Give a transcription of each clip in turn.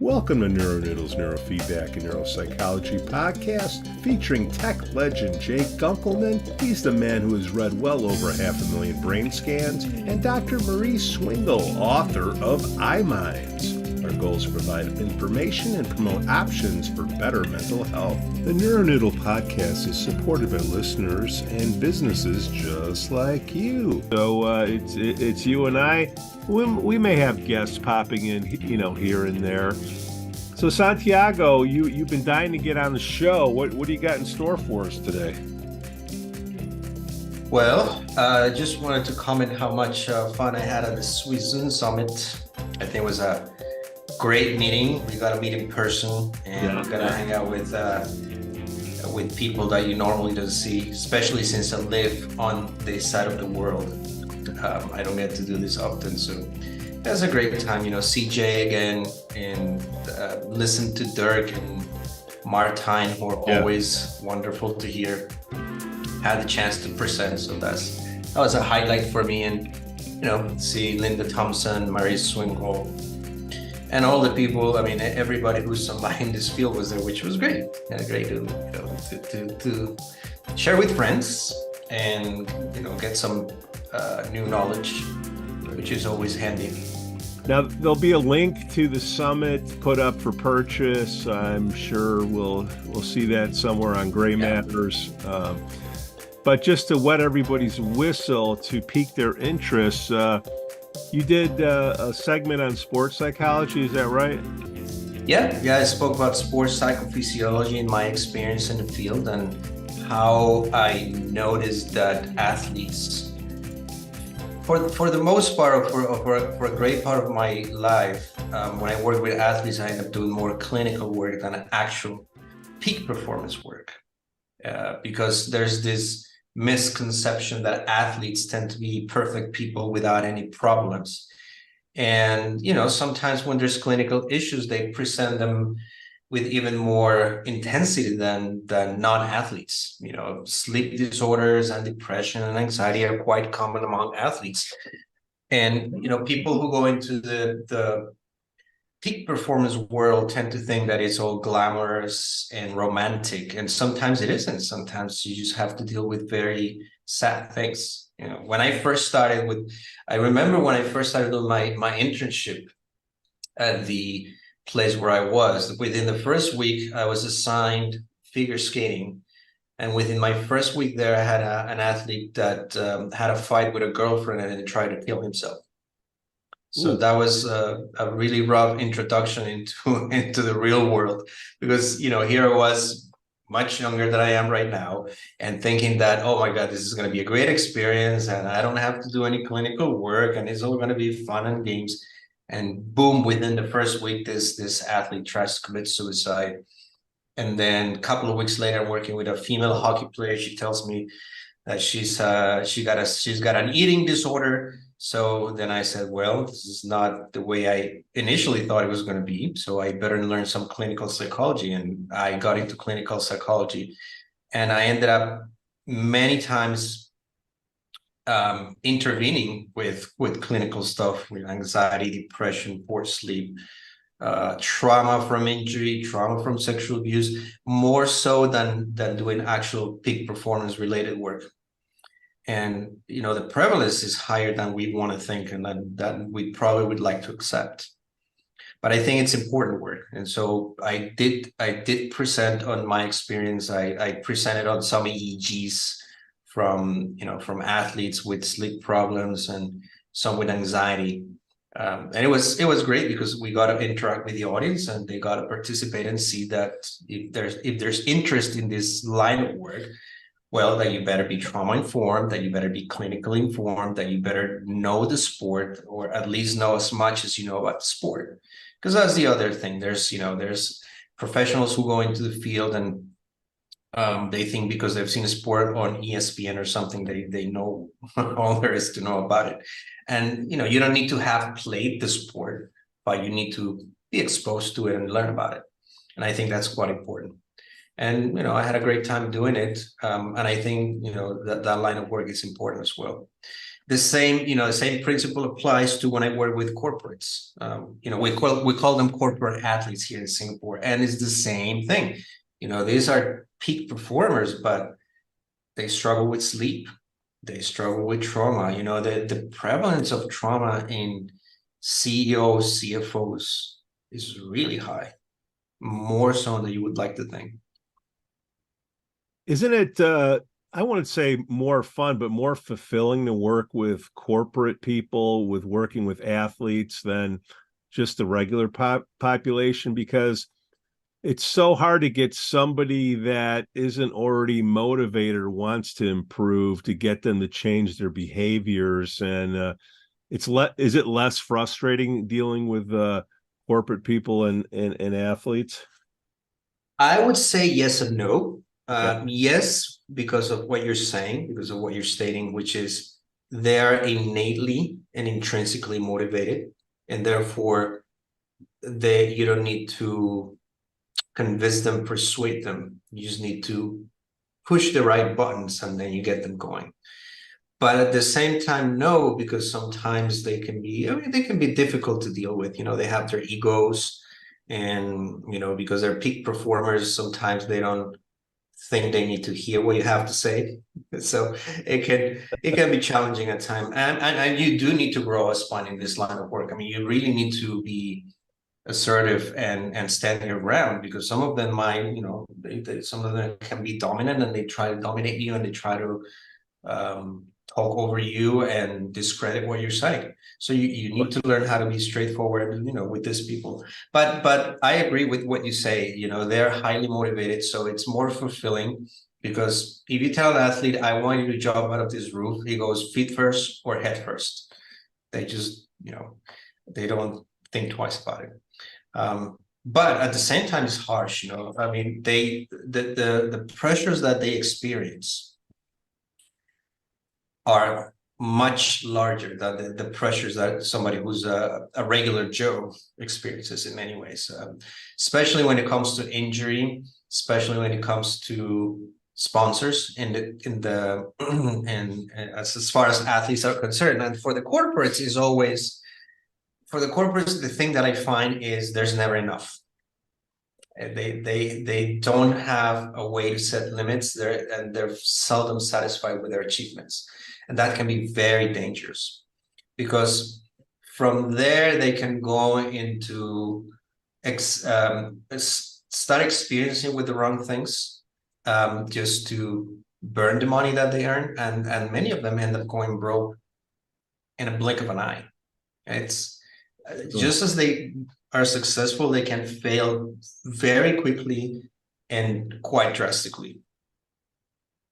Welcome to NeuroNoodle's Neurofeedback and Neuropsychology podcast featuring tech legend Jake Gunkelman. He's the man who has read well over 500,000 brain scans, and Dr. Marie Swingle, author of iMinds. Our goal is to provide information and promote options for better mental health. The NeuroNoodle podcast is supported by listeners and businesses just like you. So it's you and I. We may have guests popping in, here and there. So Santiago, you've been dying to get on the show. What do you got in store for us today? Well, I just wanted to comment how much fun I had at the Swiss Zoom Summit. I think it was a great meeting. We got to meet in person, and we're gonna hang out with people that you normally don't see, especially since I live on this side of the world. I don't get to do this often, so that's a great time. See Jay again and listen to Dirk and Martijn, who are always wonderful to hear. Had the chance to present, so that was a highlight for me. And see Linda Thompson, Marie Swingle, and all the people. I mean, everybody who's somebody in this field was there, which was great. Great to share with friends and get some new knowledge, which is always handy. Now, there'll be a link to the summit put up for purchase. I'm sure we'll see that somewhere on Gray Matters. But just to wet everybody's whistle, to pique their interest, you did a segment on sports psychology, is that right? Yeah, I spoke about sports psychophysiology and my experience in the field and how I noticed that athletes, for the most part, for a great part of my life, when I work with athletes, I end up doing more clinical work than actual peak performance work, because there's this misconception that athletes tend to be perfect people without any problems. And, sometimes when there's clinical issues, they present them with even more intensity than non-athletes. Sleep disorders and depression and anxiety are quite common among athletes. And, people who go into the peak performance world tend to think that it's all glamorous and romantic. And sometimes it isn't. Sometimes you just have to deal with very sad things. When I first started I remember when I first started doing my internship at the place where I was, within the first week, I was assigned figure skating. And within my first week there, I had an athlete that had a fight with a girlfriend and then tried to kill himself. So that was a really rough introduction into the real world, because, here I was much younger than I am right now and thinking that, oh my God, this is going to be a great experience and I don't have to do any clinical work and it's all going to be fun and games. And boom, within the first week, this athlete tries to commit suicide. And then a couple of weeks later, I'm working with a female hockey player. She tells me that she's got an eating disorder. So then I said, well, this is not the way I initially thought it was going to be. So I better learn some clinical psychology. And I got into clinical psychology. And I ended up many times intervening with clinical stuff, with anxiety, depression, poor sleep, trauma from injury, trauma from sexual abuse, more so than doing actual peak performance related work. And, the prevalence is higher than we want to think and that we probably would like to accept. But I think it's important work. And so I did present on my experience. I presented on some EEGs from athletes with sleep problems and some with anxiety. And it was great because we got to interact with the audience and they got to participate and see that if there's interest in this line of work, well, that you better be trauma informed, that you better be clinically informed, that you better know the sport, or at least know as much as you know about the sport. Because that's the other thing. There's professionals who go into the field and they think because they've seen a sport on ESPN or something, they know all there is to know about it. And, you don't need to have played the sport, but you need to be exposed to it and learn about it. And I think that's quite important. And, I had a great time doing it. And I think, that line of work is important as well. the same principle applies to when I work with corporates. We call them corporate athletes here in Singapore, and it's the same thing. These are peak performers, but they struggle with sleep. They struggle with trauma. The prevalence of trauma in CEOs, CFOs is really high, more so than you would like to think. Isn't it, I wouldn't say more fun, but more fulfilling to work with corporate people, with working with athletes than just the regular population? Because it's so hard to get somebody that isn't already motivated or wants to improve to get them to change their behaviors. And is it less frustrating dealing with corporate people and athletes? I would say yes and no. Okay. Yes, because of what you're saying, because of what you're stating, which is they're innately and intrinsically motivated, and therefore you don't need to convince them, persuade them. You just need to push the right buttons, and then you get them going. But at the same time, no, because sometimes they can be difficult to deal with. They have their egos, and because they're peak performers, sometimes they don't think they need to hear what you have to say. So it can be challenging at times, and you do need to grow a spine in this line of work. I mean, you really need to be assertive and stand your ground, because some of them some of them can be dominant, and they try to dominate you, and they try to talk over you and discredit what you're saying. So you need to learn how to be straightforward, with these people. But I agree with what you say. They're highly motivated, so it's more fulfilling, because if you tell an athlete, I want you to jump out of this roof, he goes feet first or head first. They just, they don't think twice about it. But at the same time, it's harsh. I mean, the pressures that they experience are much larger than the pressures that somebody who's a regular Joe experiences in many ways, especially when it comes to injury, especially when it comes to sponsors and as far as athletes are concerned. And for the corporates, the thing that I find is there's never enough. They don't have a way to set limits there, and they're seldom satisfied with their achievements. And that can be very dangerous, because from there they can go into start experiencing with the wrong things, just to burn the money that they earn, and many of them end up going broke in a blink of an eye. It's just as they are successful, they can fail very quickly and quite drastically.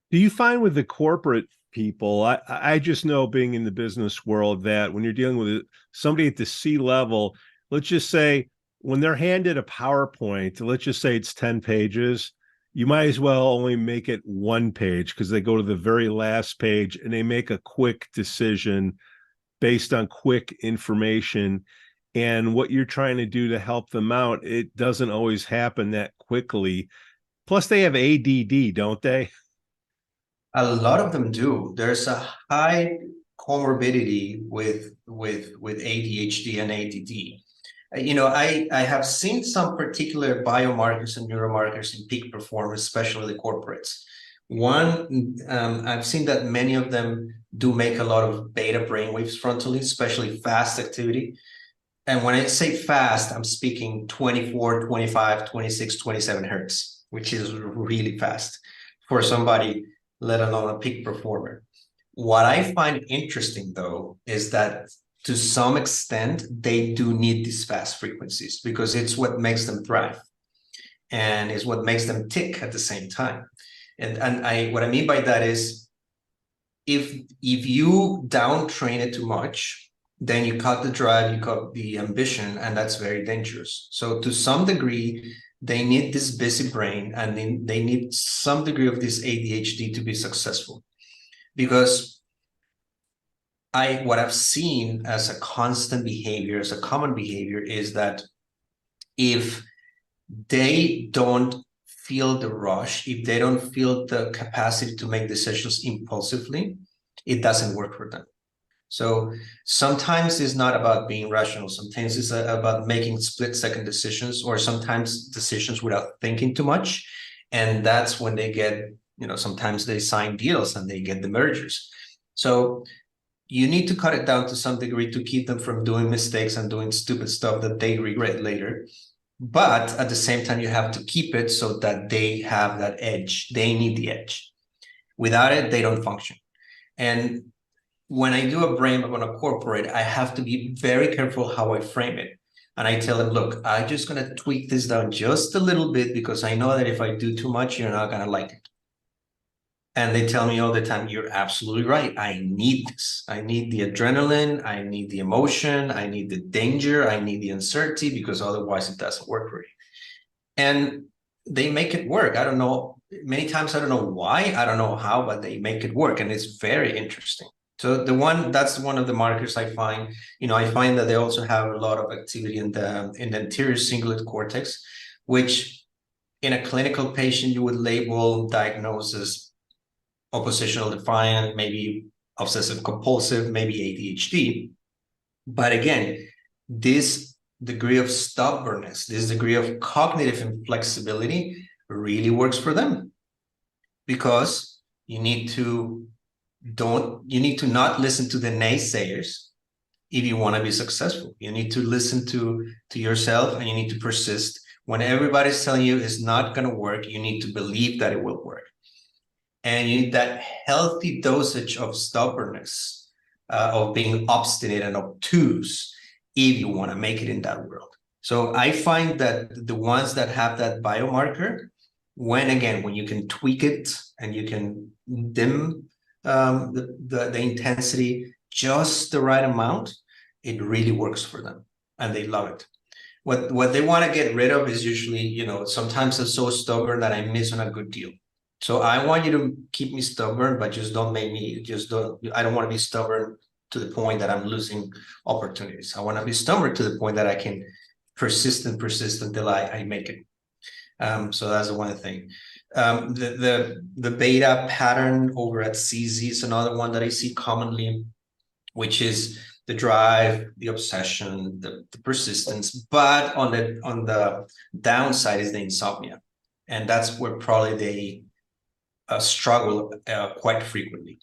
Do you find with the corporate people, I just know, being in the business world, that when you're dealing with somebody at the C level, let's just say when they're handed a PowerPoint, let's just say it's 10 pages, you might as well only make it 1 page, because they go to the very last page and they make a quick decision based on quick information. And what you're trying to do to help them out, it doesn't always happen that quickly. Plus, they have ADD, don't they? A lot of them do. There's a high comorbidity with ADHD and ADD. I have seen some particular biomarkers and neuromarkers in peak performance, especially the corporates. One, I've seen that many of them do make a lot of beta brainwaves frontally, especially fast activity. And when I say fast, I'm speaking 24, 25, 26, 27 hertz, which is really fast for somebody, let alone a peak performer. What I find interesting, though, is that to some extent, they do need these fast frequencies, because it's what makes them thrive, and is what makes them tick at the same time. And what I mean by that is, if you down train it too much, then you cut the drive, you cut the ambition, and that's very dangerous. So to some degree, they need this busy brain, and they need some degree of this ADHD to be successful. Because what I've seen as a constant behavior, as a common behavior, is that if they don't feel the rush, if they don't feel the capacity to make decisions impulsively, it doesn't work for them. So sometimes it's not about being rational. Sometimes it's about making split-second decisions, or sometimes decisions without thinking too much. And that's when they get, sometimes they sign deals and they get the mergers. So you need to cut it down to some degree to keep them from doing mistakes and doing stupid stuff that they regret later. But at the same time, you have to keep it so that they have that edge. They need the edge. Without it, they don't function. And when I do a brain map on a corporate, I have to be very careful how I frame it. And I tell them, look, I'm just going to tweak this down just a little bit because I know that if I do too much, you're not going to like it. And they tell me all the time, you're absolutely right. I need this. I need the adrenaline. I need the emotion. I need the danger. I need the uncertainty, because otherwise it doesn't work for you. And they make it work. I don't know. Many times, I don't know why. I don't know how, but they make it work. And it's very interesting. So that's one of the markers I find. I find that they also have a lot of activity in the anterior cingulate cortex, which in a clinical patient you would label diagnosis oppositional defiant, maybe obsessive compulsive, maybe ADHD. But again, this degree of stubbornness, this degree of cognitive inflexibility really works for them, because you need to not listen to the naysayers if you want to be successful. You need to listen to yourself, and you need to persist. When everybody's telling you it's not going to work, you need to believe that it will work. And you need that healthy dosage of stubbornness, of being obstinate and obtuse, if you want to make it in that world. So I find that the ones that have that biomarker, when you can tweak it and you can dim the intensity just the right amount, it really works for them and they love it. What they want to get rid of is usually, sometimes I'm so stubborn that I miss on a good deal. So I want you to keep me stubborn, but I don't want to be stubborn to the point that I'm losing opportunities. I want to be stubborn to the point that I can persist until I make it. So that's the one thing. The beta pattern over at CZ is another one that I see commonly, which is the drive, the obsession, the persistence. But on the downside is the insomnia, and that's where probably they struggle quite frequently.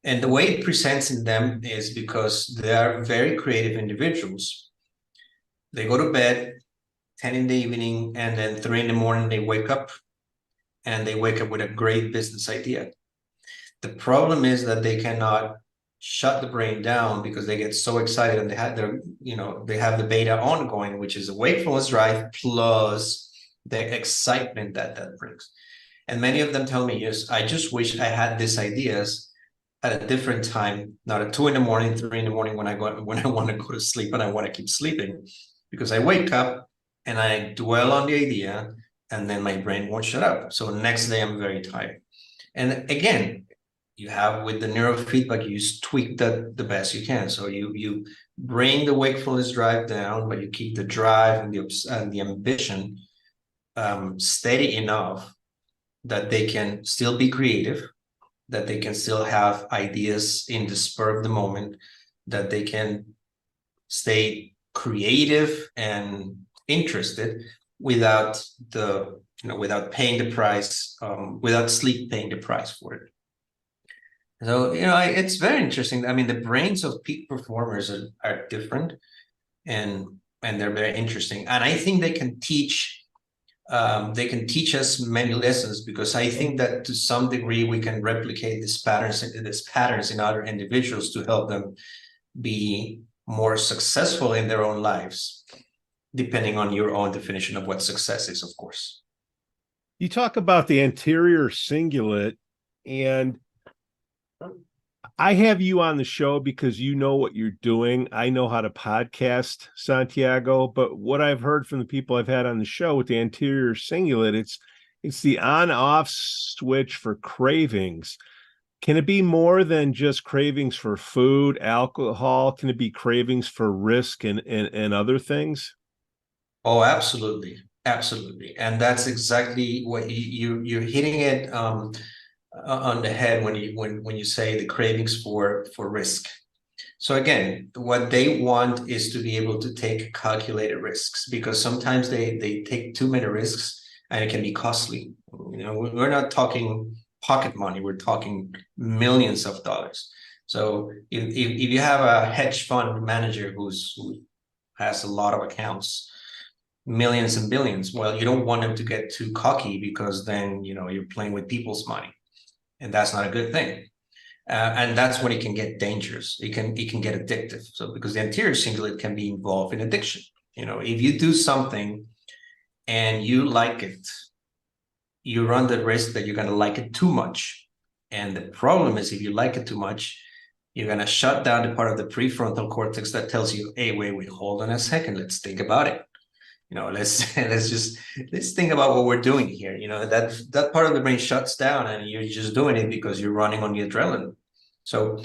And the way it presents in them is because they are very creative individuals. They go to bed 10 in the evening, and then 3 in the morning they wake up, and they wake up with a great business idea. The problem is that they cannot shut the brain down because they get so excited, and they have the beta ongoing, which is a wakefulness drive plus the excitement that brings. And many of them tell me, yes, I just wish I had these ideas at a different time, not at 2 in the morning, 3 in the morning when I want to go to sleep and I want to keep sleeping, because I wake up and I dwell on the idea, and then my brain won't shut up. So next day I'm very tired. And again, you have with the neurofeedback, you tweak that the best you can. So you bring the wakefulness drive down, but you keep the drive and the ambition steady enough that they can still be creative, that they can still have ideas in the spur of the moment, that they can stay creative and interested without paying the price, without sleep paying the price for it. So, it's very interesting. I mean, the brains of peak performers are different, and they're very interesting. And I think they can teach us many lessons, because I think that to some degree we can replicate these patterns in other individuals to help them be more successful in their own lives, depending on your own definition of what success is, of course. You talk about the anterior cingulate, and I have you on the show because you know what you're doing. I know how to podcast, Santiago, but what I've heard from the people I've had on the show with the anterior cingulate, it's the on-off switch for cravings. Can it be more than just cravings for food, alcohol? Can it be cravings for risk and other things? Oh, absolutely. Absolutely. And that's exactly what you're hitting it on the head when you say the cravings for risk. So again, what they want is to be able to take calculated risks, because sometimes they take too many risks and it can be costly. We're not talking pocket money, we're talking millions of dollars. So if you have a hedge fund manager who has a lot of accounts, millions and billions, well, you don't want them to get too cocky, because then you're playing with people's money, and that's not a good thing. And that's when it can get dangerous. It can get addictive. So because the anterior cingulate can be involved in addiction. If you do something and you like it, you run the risk that you're going to like it too much. And the problem is, if you like it too much, you're going to shut down the part of the prefrontal cortex that tells you, hey, wait, hold on a second, let's think about it. Let's think about what we're doing here. That part of the brain shuts down, and you're just doing it because you're running on the adrenaline. So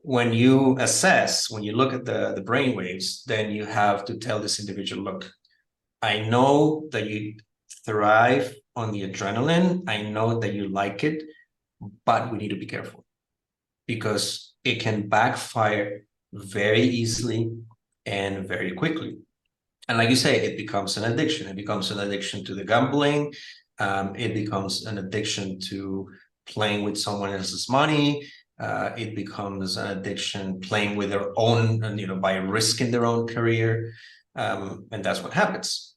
when you look at the brain waves, then you have to tell this individual, look, I know that you thrive on the adrenaline. I know that you like it, but we need to be careful, because it can backfire very easily and very quickly. And like you say, it becomes an addiction. It becomes an addiction to the gambling. It becomes an addiction to playing with someone else's money. It becomes an addiction playing with their own, by risking their own career. And that's what happens.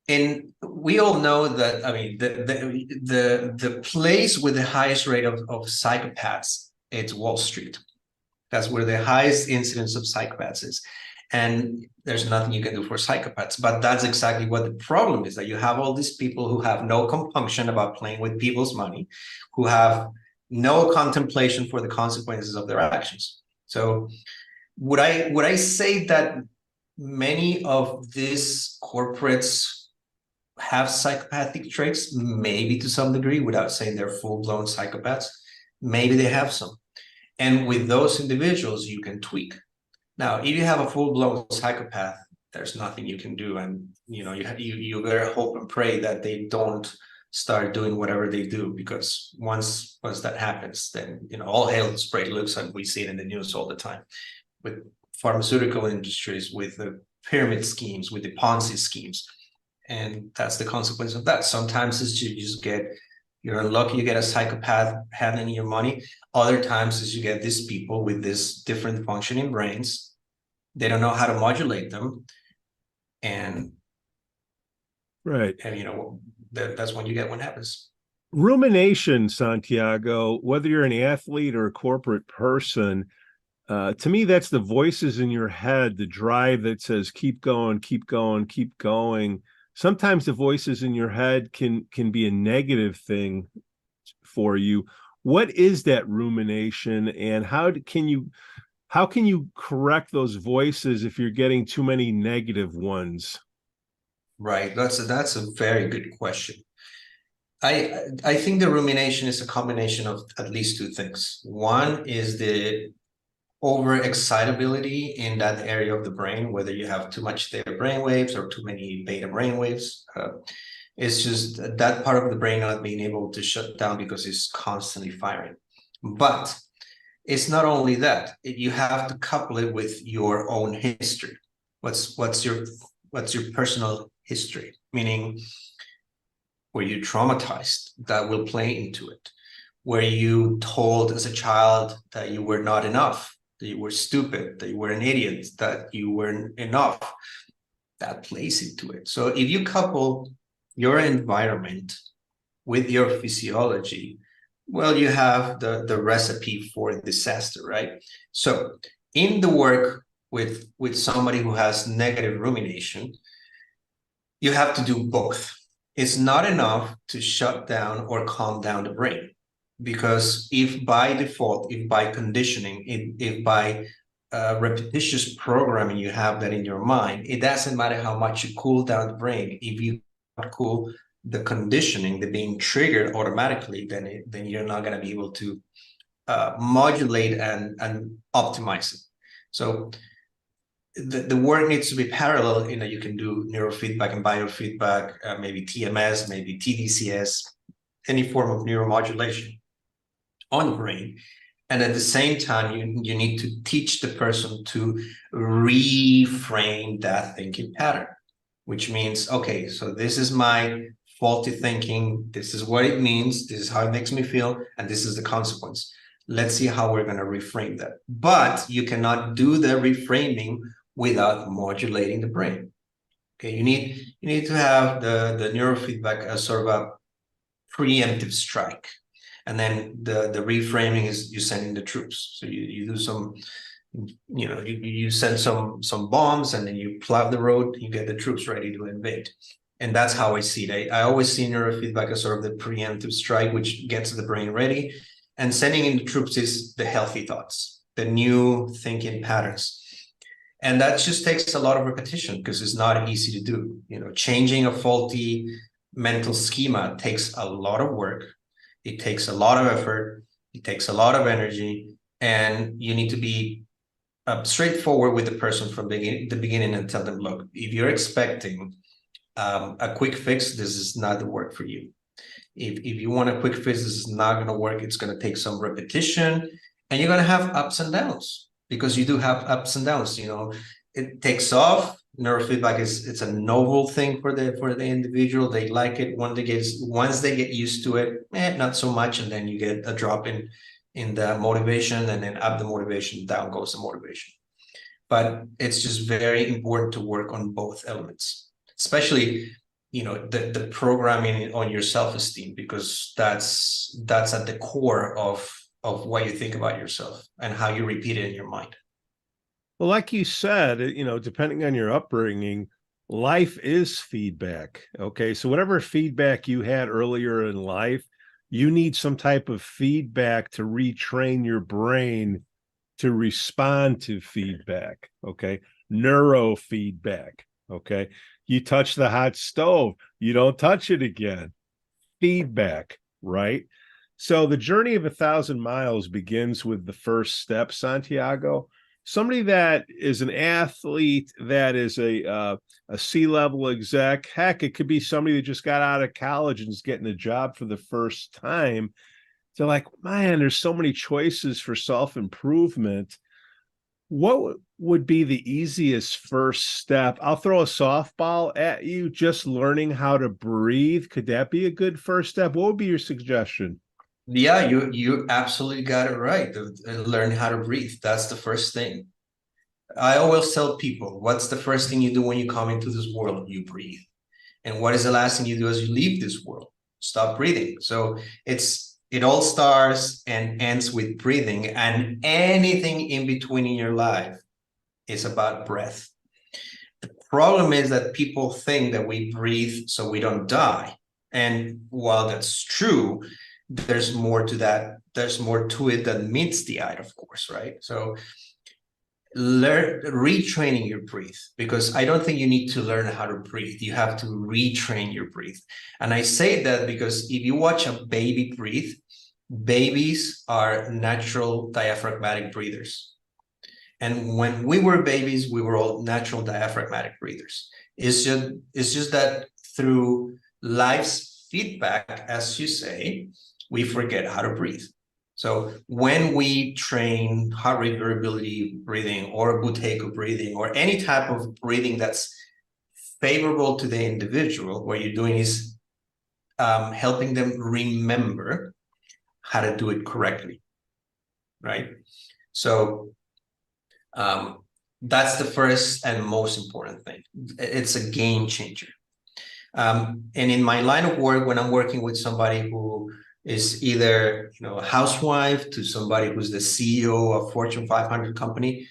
And we all know that, I mean, the place with the highest rate of psychopaths, it's Wall Street. That's where the highest incidence of psychopaths is. And there's nothing you can do for psychopaths. But that's exactly what the problem is, that you have all these people who have no compunction about playing with people's money, who have no contemplation for the consequences of their actions. So would I say that many of these corporates have psychopathic traits? Maybe to some degree, without saying they're full-blown psychopaths. Maybe they have some. And with those individuals, you can tweak. Now, if you have a full-blown psychopath, there's nothing you can do. And, you better hope and pray that they don't start doing whatever they do, because once that happens, then, all hell's breaks loose, and we see it in the news all the time with pharmaceutical industries, with the pyramid schemes, with the Ponzi schemes. And that's the consequence of that. Sometimes it's you're unlucky, you get a psychopath handling your money. Other times is you get these people with this different functioning brains. They don't know how to modulate them. And right. And that's when you get what happens. Rumination, Santiago, whether you're an athlete or a corporate person, to me, that's the voices in your head, the drive that says, keep going, keep going, keep going. Sometimes the voices in your head can be a negative thing for you. What is that rumination, and how can you correct those voices if you're getting too many negative ones? Right. That's a very good question. I think the rumination is a combination of at least two things. One is the overexcitability in that area of the brain, whether you have too much theta brain waves or too many beta brain waves. It's just that part of the brain not being able to shut down because it's constantly firing. But it's not only that. You have to couple it with your own history. What's your personal history? Meaning, were you traumatized? That will play into it. Were you told as a child that you were not enough, that you were stupid, that you were an idiot, that you weren't enough? That plays into it. So if you couple your environment with your physiology, well, you have the recipe for disaster, right? So in the work with somebody who has negative rumination, you have to do both. It's not enough to shut down or calm down the brain, because if by default, if by conditioning, if by repetitious programming you have that in your mind, it doesn't matter how much you cool down the brain. If you cool the conditioning, the being triggered automatically, then you're not going to be able to modulate and optimize it. So the work needs to be parallel in that you can do neurofeedback and biofeedback, maybe TMS, maybe TDCS, any form of neuromodulation on the brain. And at the same time, you need to teach the person to reframe that thinking pattern, which means, okay, so this is my faulty thinking. This is what it means. This is how it makes me feel. And this is the consequence. Let's see how we're going to reframe that. But you cannot do the reframing without modulating the brain. Okay, you need to have the neurofeedback as sort of a preemptive strike. And then the reframing is you sending the troops. So you do some, you send some bombs, and then you plow the road, you get the troops ready to invade. And that's how I see it. I always see neurofeedback as sort of the preemptive strike, which gets the brain ready. And sending in the troops is the healthy thoughts, the new thinking patterns. And that just takes a lot of repetition because it's not easy to do. Changing a faulty mental schema takes a lot of work. It takes a lot of effort. It takes a lot of energy. And you need to be straightforward with the person from the beginning and tell them, look, if you're expecting a quick fix, this is not the work for you. If you want a quick fix, this is not going to work. It's going to take some repetition, and you're going to have ups and downs, because you do have ups and downs. It takes off. Neurofeedback it's a novel thing for the individual. They like it once they get used to it, not so much, and then you get a drop in the motivation, and then up the motivation, down goes the motivation. But it's just very important to work on both elements, especially the programming on your self-esteem, because that's at the core of what you think about yourself and how you repeat it in your mind. Well, like you said, depending on your upbringing, life is feedback. Okay. So whatever feedback you had earlier in life, you need some type of feedback to retrain your brain to respond to feedback. Okay. Neurofeedback. Okay. You touch the hot stove, you don't touch it again. Feedback, right? So the journey of 1,000 miles begins with the first step, Santiago. Somebody that is an athlete, that is a C-level exec, heck, it could be somebody that just got out of college and is getting a job for the first time. They're like, man, there's so many choices for self-improvement. What would be the easiest first step? I'll throw a softball at you, just learning how to breathe. Could that be a good first step? What would be your suggestion? Yeah, you absolutely got it right. Learn how to breathe. That's the first thing. I always tell people, what's the first thing you do when you come into this world? You breathe. And what is the last thing you do as you leave this world? Stop breathing. So it all starts and ends with breathing, and anything in between in your life is about breath. The problem is that people think that we breathe so we don't die. And while that's true, there's more to that. There's more to it than meets the eye, of course, right? So retraining your breath, because I don't think you need to learn how to breathe. You have to retrain your breath. And I say that because if you watch a baby breathe, babies are natural diaphragmatic breathers. And when we were babies, we were all natural diaphragmatic breathers. It's just that through life's feedback, as you say, we forget how to breathe. So when we train heart rate variability breathing or Buteyko breathing or any type of breathing that's favorable to the individual, what you're doing is helping them remember how to do it correctly, right? So that's the first and most important thing. It's a game changer. And in my line of work, when I'm working with somebody who is either a housewife to somebody who's the CEO of a Fortune 500 company,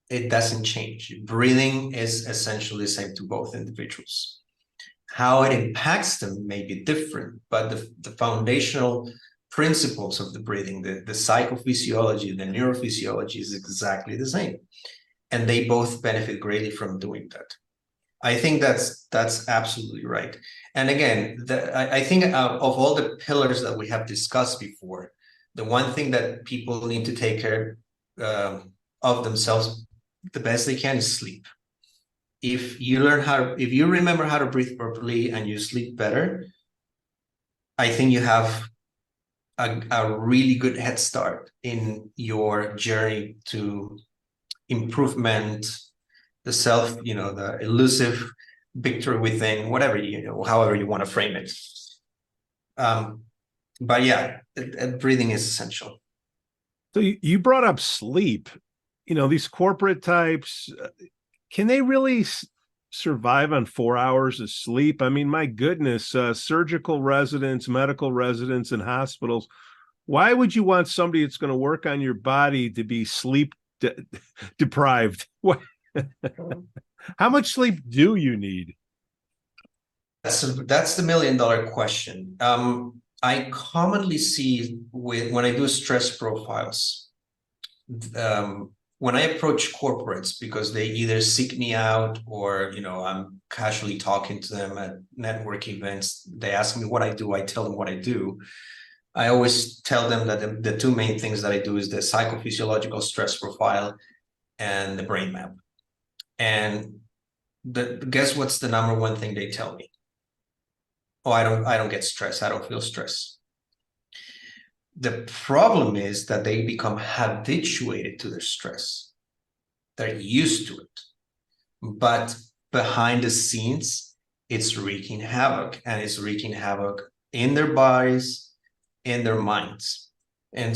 it doesn't change. Breathing is essentially the same to both individuals. How it impacts them may be different, but the foundational principles of the breathing, the psychophysiology, the neurophysiology is exactly the same. And they both benefit greatly from doing that. I think that's absolutely right. And again, I think of all the pillars that we have discussed before, the one thing that people need to take care of themselves the best they can is sleep. If you remember how to breathe properly and you sleep better, I think you have a really good head start in your journey to improvement, the self, the elusive victory within, whatever, however you want to frame it. But yeah, breathing is essential. So you brought up sleep. These corporate types, can they really survive on 4 hours of sleep? I mean, my goodness, surgical residents, medical residents in hospitals, why would you want somebody that's going to work on your body to be sleep deprived? How much sleep do you need? That's the $1 million question. I commonly see when I do stress profiles, when I approach corporates, because they either seek me out or, I'm casually talking to them at network events, they ask me what I do, I tell them what I do. I always tell them that the two main things that I do is the psychophysiological stress profile and the brain map. And guess what's the number one thing they tell me? Oh, I don't get stressed. I don't feel stress. The problem is that they become habituated to their stress. They're used to it. But behind the scenes, it's wreaking havoc, and it's wreaking havoc in their bodies, in their minds. And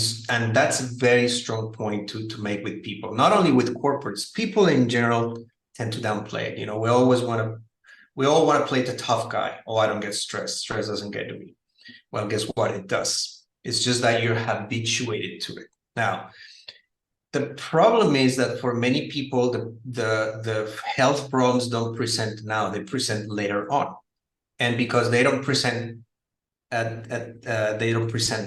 that's a very strong point to make with people, not only with corporates. People in general tend to downplay it. We all want to play the tough guy. Oh, I don't get stressed. Stress doesn't get to me. Well, guess what? It does. It's just that you're habituated to it. Now, the problem is that for many people, the health problems don't present now. They present later on. And because they don't present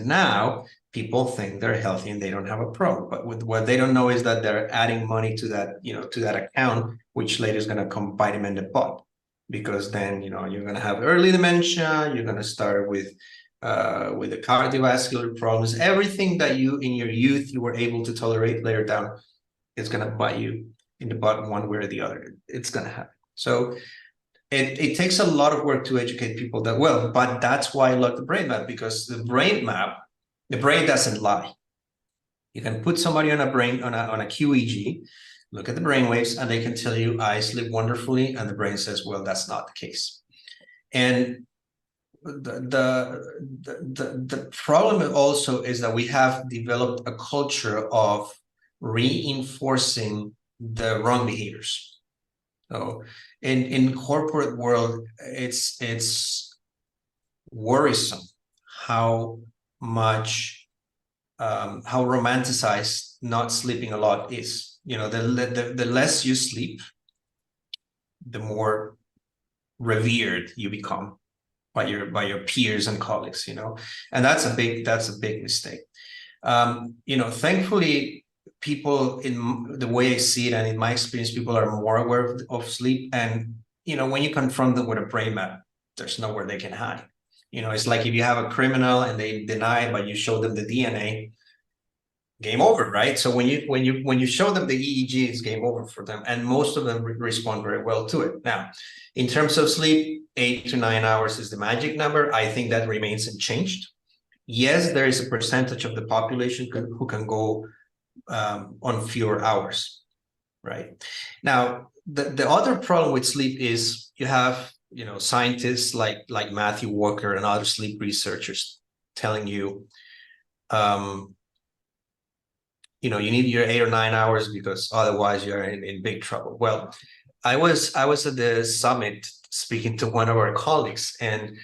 now, people think they're healthy and they don't have a problem. But what they don't know is that they're adding money to that, to that account, which later is going to come bite them in the butt. Because then, you're going to have early dementia, you're going to start with the cardiovascular problems. Everything that in your youth, you were able to tolerate later down, it's going to bite you in the butt one way or the other. It's going to happen. So it takes a lot of work to educate people but that's why I love the brain map, because the brain doesn't lie. You can put somebody on a QEEG, look at the brain waves, and they can tell you, I sleep wonderfully, and the brain says, well, that's not the case. And the problem also is that we have developed a culture of reinforcing the wrong behaviors. So in corporate world, it's worrisome how much how romanticized not sleeping a lot is. The less you sleep, the more revered you become by your peers and colleagues, and that's a big mistake. Thankfully, people, in the way I see it and in my experience, people are more aware of sleep. And, when you confront them with a brain map, there's nowhere they can hide. It's like if you have a criminal and they deny, but you show them the DNA, game over, right? So when you show them the EEG, it's game over for them, and most of them respond very well to it. Now, in terms of sleep, 8 to 9 hours is the magic number. I think that remains unchanged. Yes, there is a percentage of the population who can go on fewer hours, right? Now, the other problem with sleep is you have scientists like Matthew Walker and other sleep researchers telling you, you need your 8 or 9 hours because otherwise you're in big trouble. Well, I was at the summit speaking to one of our colleagues, and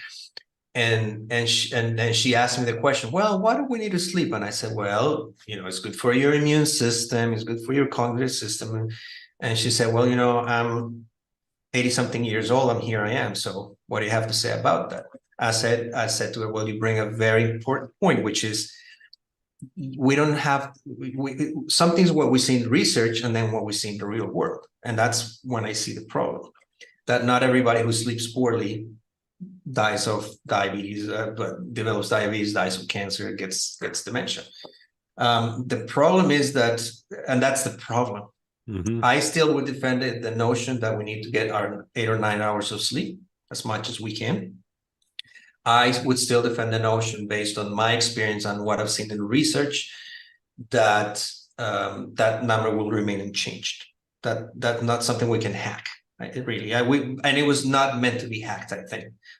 she asked me the question, well, why do we need to sleep? And I said, well, it's good for your immune system, it's good for your cognitive system. And she said, well, I'm 80-something years old, and here I am. So what do you have to say about that? I said to her, well, you bring a very important point, which is we don't have something's what we see in research and then what we see in the real world. And that's when I see the problem, that not everybody who sleeps poorly dies of diabetes, but develops diabetes, dies of cancer, gets dementia. The problem is that, and that's the problem. Mm-hmm. I still would defend the notion that we need to get our 8 or 9 hours of sleep as much as we can. I would still defend the notion, based on my experience and what I've seen in research, that that number will remain unchanged. That's not something we can hack. Right? And it was not meant to be hacked.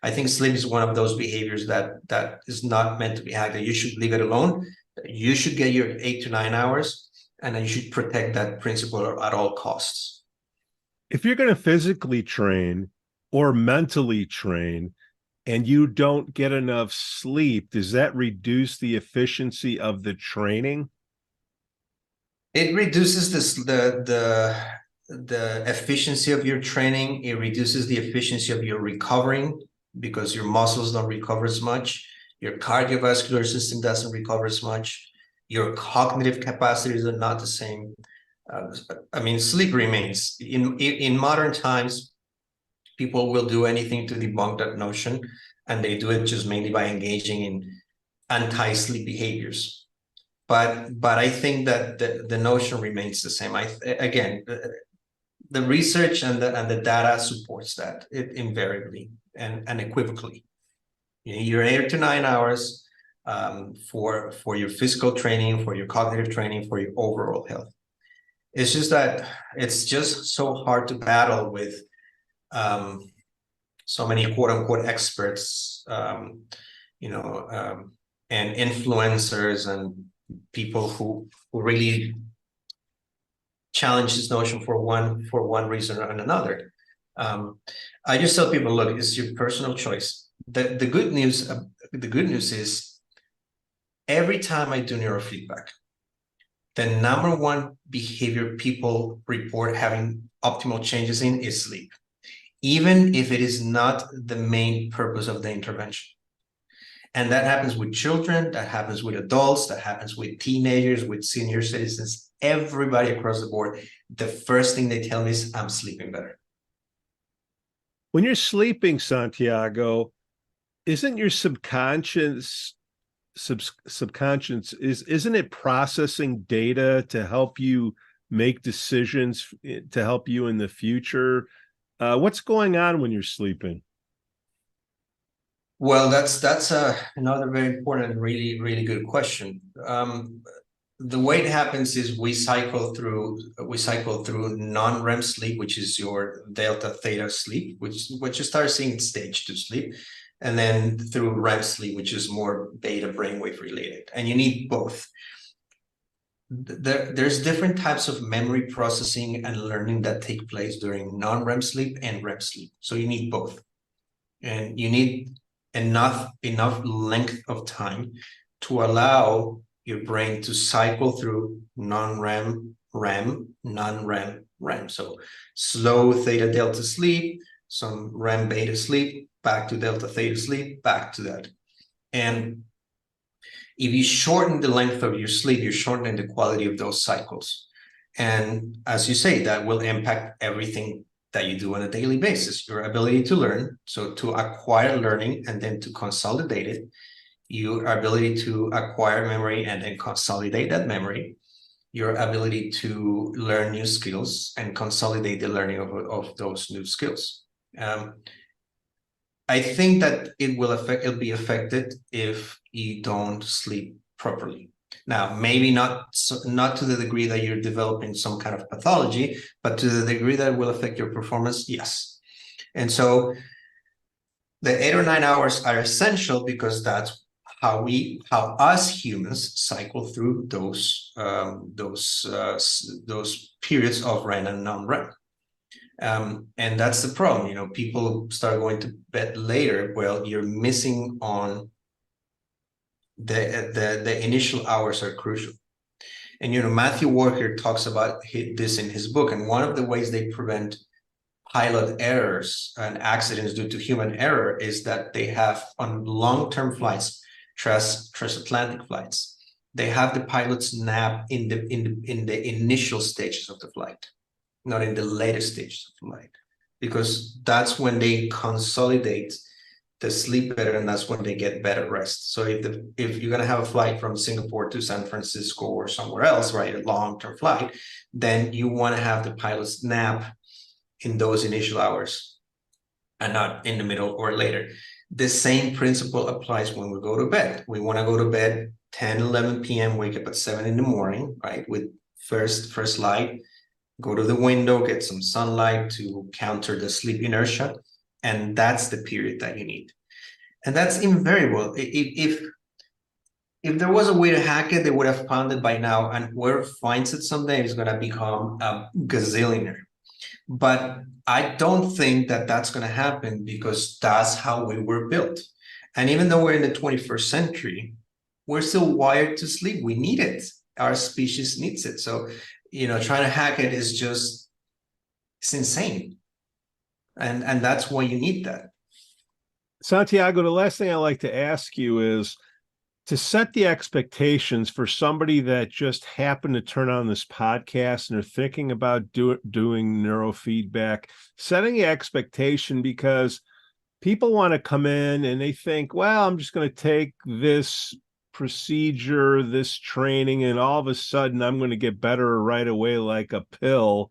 I think sleep is one of those behaviors that is not meant to be hacked. That you should leave it alone. You should get your 8 to 9 hours, and then you should protect that principle at all costs. If you're going to physically train or mentally train, and you don't get enough sleep, does that reduce the efficiency of the training? It reduces the efficiency of your training. It reduces the efficiency of your recovering, because your muscles don't recover as much. Your cardiovascular system doesn't recover as much. Your cognitive capacities are not the same. Sleep remains. In modern times, people will do anything to debunk that notion, and they do it just mainly by engaging in anti-sleep behaviors. But I think that the notion remains the same. Again, the research and the data supports that invariably and unequivocally. Your 8 to 9 hours for your physical training, for your cognitive training, for your overall health. It's just that it's just so hard to battle with so many quote unquote experts, and influencers and people who really challenge this notion for one reason or another. I just tell people, look, it's your personal choice. The good news is, every time I do neurofeedback, the number one behavior people report having optimal changes in is sleep, even if it is not the main purpose of the intervention. And that happens with children, that happens with adults, that happens with teenagers, with senior citizens, everybody across the board. The first thing they tell me is, I'm sleeping better. When you're sleeping, Santiago, isn't your subconscious isn't it processing data to help you make decisions, to help you in the future? What's going on when you're sleeping? Well, that's another very important and really, really good question. The way it happens is we cycle through non-REM sleep, which is your delta theta sleep, which you start seeing stage 2 sleep, and then through REM sleep, which is more beta brainwave related. And you need both. There's different types of memory processing and learning that take place during non-REM sleep and REM sleep. So you need both, and you need enough length of time to allow your brain to cycle through non-REM, REM, non-REM, REM. So slow theta delta sleep, some REM beta sleep, back to delta theta sleep, back to that. And if you shorten the length of your sleep, you're shortening the quality of those cycles. And as you say, that will impact everything that you do on a daily basis. Your ability to learn, so to acquire learning and then to consolidate it, your ability to acquire memory and then consolidate that memory, your ability to learn new skills and consolidate the learning of those new skills. I think that it'll be affected if you don't sleep properly. Now, maybe not to the degree that you're developing some kind of pathology, but to the degree that it will affect your performance, yes. And so the 8 or 9 hours are essential, because that's how us humans cycle through those periods of REM and non-REM. And that's the problem. People start going to bed later. Well, you're missing on the initial hours are crucial. And Matthew Walker talks about this in his book. And one of the ways they prevent pilot errors and accidents due to human error is that they have, on long-term flights, transatlantic flights, they have the pilots nap in the initial stages of the flight, not in the later stages of the flight, because that's when they consolidate the sleep better, and that's when they get better rest. So if you're going to have a flight from Singapore to San Francisco or somewhere else, right, a long-term flight, then you want to have the pilots nap in those initial hours. and not in the middle or later. The same principle applies when we go to bed. We want to go to bed 10, 11 p.m., wake up at 7 in the morning, right? With first light, go to the window, get some sunlight to counter the sleep inertia. And that's the period that you need. And that's invariable. If there was a way to hack it, they would have found it by now. And whoever finds it someday is going to become a gazillionaire. But I don't think that that's going to happen, because that's how we were built. And even though we're in the 21st century, we're still wired to sleep. We need it. Our species needs it. So, trying to hack it is just, it's insane. And that's why you need that. Santiago, the last thing I like to ask you is to set the expectations for somebody that just happened to turn on this podcast and are thinking about doing neurofeedback, setting the expectation, because people want to come in and they think, well, I'm just going to take this procedure, this training, and all of a sudden I'm going to get better right away like a pill.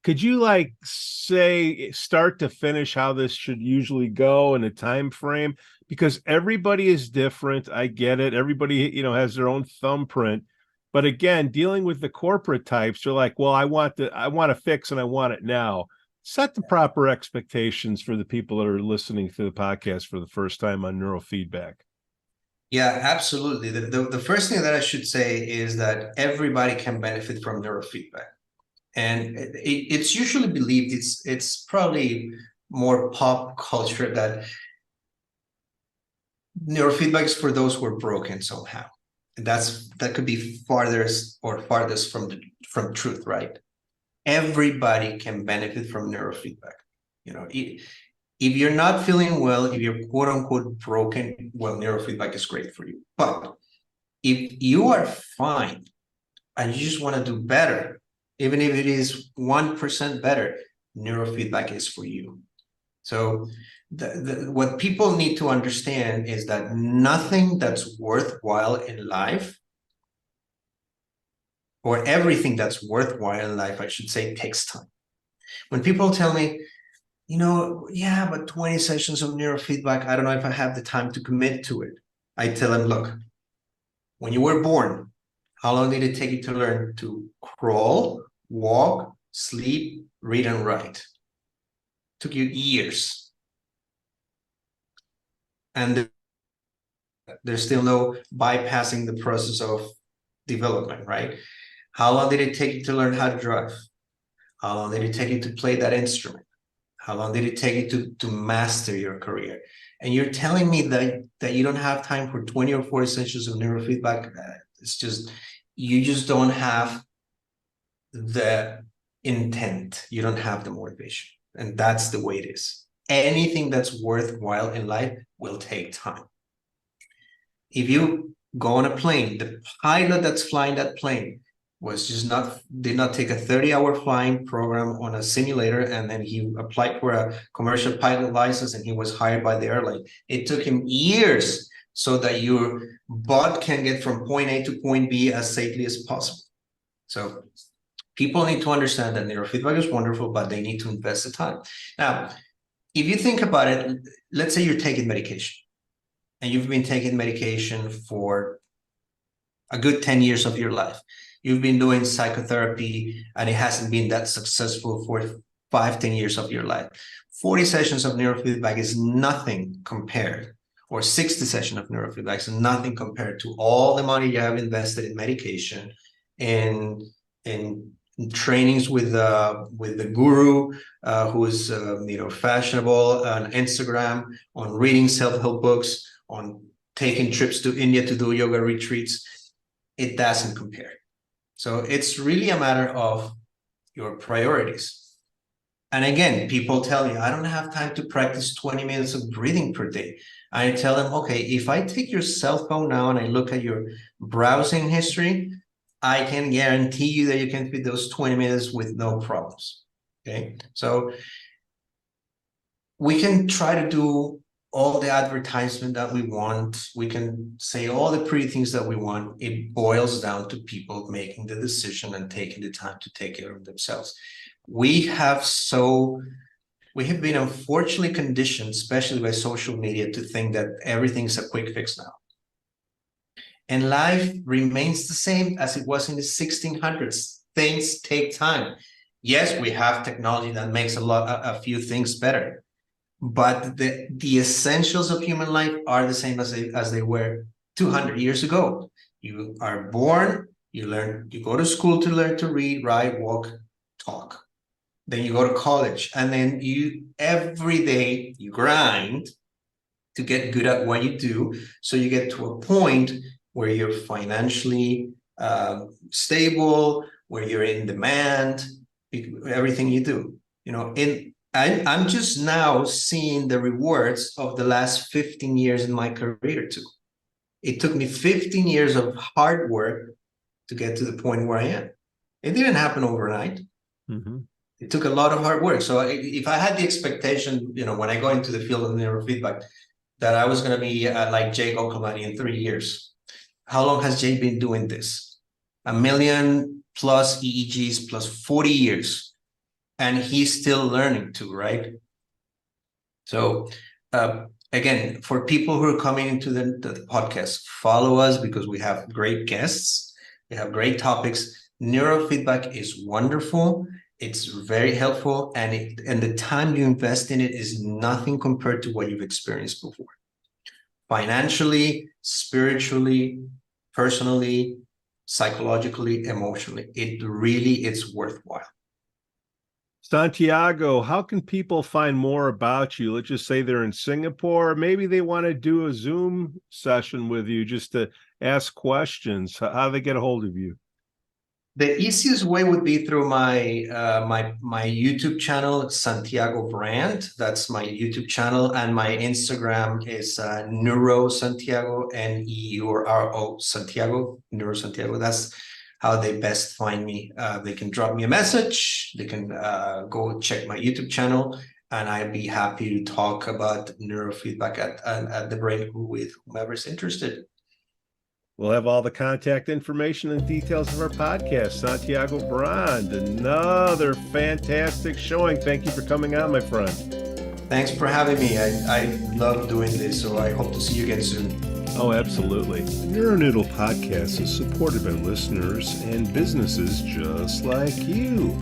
Could you say start to finish how this should usually go in a time frame? Because everybody is different. I get it. Everybody, has their own thumbprint. But again, dealing with the corporate types, they're like, well, I want to fix and I want it now. Set the proper expectations for the people that are listening to the podcast for the first time on neurofeedback. Yeah, absolutely. The first thing that I should say is that everybody can benefit from neurofeedback. And it's usually believed, it's probably more pop culture, that neurofeedback is for those who are broken somehow. And that could be farthest from truth, right? Everybody can benefit from neurofeedback. If you're not feeling well, if you're quote unquote broken, well, neurofeedback is great for you. But if you are fine and you just want to do better, even if it is 1% better, neurofeedback is for you. So what people need to understand is that nothing that's worthwhile in life, or everything that's worthwhile in life, I should say, takes time. When people tell me, yeah, but 20 sessions of neurofeedback, I don't know if I have the time to commit to it. I tell them, look, when you were born, how long did it take you to learn to crawl, walk, sleep, read, and write? It took you years. And there's still no bypassing the process of development, right? How long did it take you to learn how to drive? How long did it take you to play that instrument? How long did it take you to master your career? And you're telling me that you don't have time for 20 or 40 sessions of neurofeedback? It's just, you just don't have the intent. You don't have the motivation. And that's the way it is. Anything that's worthwhile in life will take time. If you go on a plane, the pilot that's flying that plane did not take a 30-hour flying program on a simulator, and then he applied for a commercial pilot license and he was hired by the airline. It took him years so that your bot can get from point A to point B as safely as possible. So people need to understand that neurofeedback is wonderful, but they need to invest the time. Now, if you think about it, let's say you're taking medication and you've been taking medication for a good 10 years of your life. You've been doing psychotherapy and it hasn't been that successful for 5-10 years of your life. 40 sessions of neurofeedback is nothing compared, or 60 sessions of neurofeedback is nothing compared to all the money you have invested in medication, in trainings with the guru who is fashionable on Instagram, on reading self-help books, on taking trips to India to do yoga retreats. It doesn't compare. So it's really a matter of your priorities. And again, people tell me, I don't have time to practice 20 minutes of breathing per day. I tell them, okay, if I take your cell phone now and I look at your browsing history, I can guarantee you that you can fit those 20 minutes with no problems. Okay, so we can try to do all the advertisement that we want. We can say all the pretty things that we want. It boils down to people making the decision and taking the time to take care of themselves. We have so We have been unfortunately conditioned, especially by social media, to think that everything's a quick fix now. And life remains the same as it was in the 1600s. Things take time. Yes, we have technology that makes a few things better, but the essentials of human life are the same as they were 200 years ago. You are born, you go to school to learn to read, write, walk, talk. Then you go to college, and then every day you grind to get good at what you do. So you get to a point where you're financially stable, where you're in demand, everything you do. I'm just now seeing the rewards of the last 15 years in my career too. It took me 15 years of hard work to get to the point where I am. It didn't happen overnight. Mm-hmm. It took a lot of hard work. So if I had the expectation, when I go into the field of neurofeedback, that I was going to be like Jay Gunkelman in 3 years. How long has Jay been doing this? 1 million plus EEGs plus 40 years. And he's still learning too, right? So again, for people who are coming into the podcast, follow us because we have great guests. We have great topics. Neurofeedback is wonderful. It's very helpful, and the time you invest in it is nothing compared to what you've experienced before. Financially, spiritually, personally, psychologically, emotionally, it's worthwhile. Santiago, how can people find more about you? Let's just say they're in Singapore, or maybe they want to do a Zoom session with you just to ask questions. How do they get a hold of you? The easiest way would be through my my YouTube channel, Santiago Brand. That's my YouTube channel, and my Instagram is Neuro Santiago, NEURO Santiago, Neuro Santiago. That's how they best find me. They can drop me a message. They can go check my YouTube channel, and I'd be happy to talk about neurofeedback at the break with whomever's interested. We'll have all the contact information and details of our podcast. Santiago Brand, another fantastic showing. Thank you for coming on, my friend. Thanks for having me. I love doing this, so I hope to see you again soon. Oh, absolutely. The NeuroNoodle Podcast is supported by listeners and businesses just like you.